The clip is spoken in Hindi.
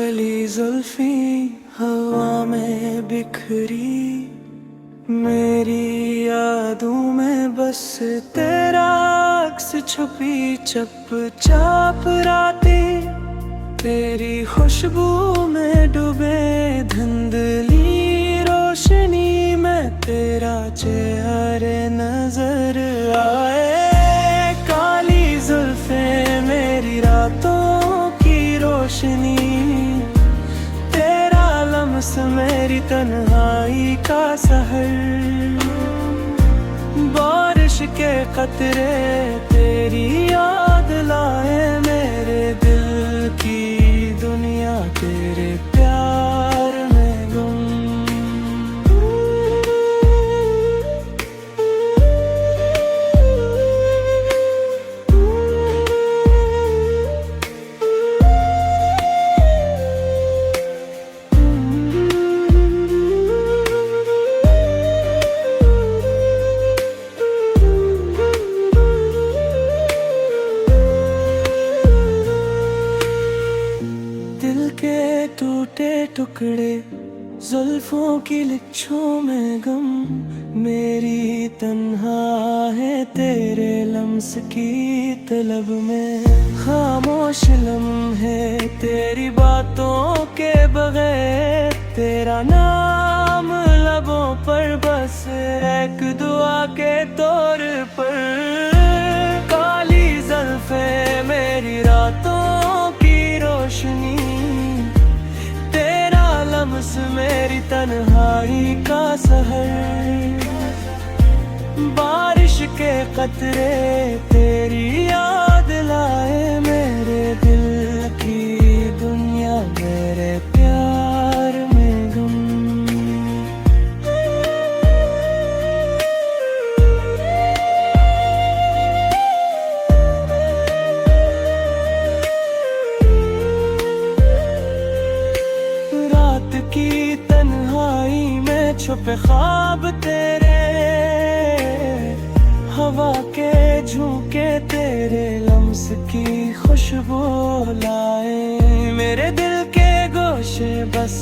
काली जुल्फी हवा में बिखरी, मेरी यादों में बस तेरा अक्स छुपी चुपचाप रातें, तेरी खुशबू में डूबे धुंधली रोशनी में तेरा चेहरे नजर आए। काली जुल्फे मेरी रातों की रोशनी, तेरा लम्स मेरी तन्हाई का सहर, बारिश के कतरे तेरी याद लाए मेरे दिल की दुनिया तेरे प्यार में गुम। दिल के टूटे टुकड़े जुल्फों की लिच्छों में गम, मेरी तन्हा है तेरे लम्स की तलब में, खामोश लम्हे तेरी बातों के बगैर, तेरा नाम लबों पर बस एक दुआ के तौर पर। काली जुल्फे मेरी रातों की रोशनी, तेरा लम्स मेरी तन्हाई का सहर, बारिश के कतरे तेरी याद लाए मेरे दिल की दुनिया मेरे प्यार में गुम। रात की तन्हाई में छुपे ख्वाब तेरे, हवा के झोंके तेरे लम्स की खुशबू लाए मेरे दिल के गोशे बस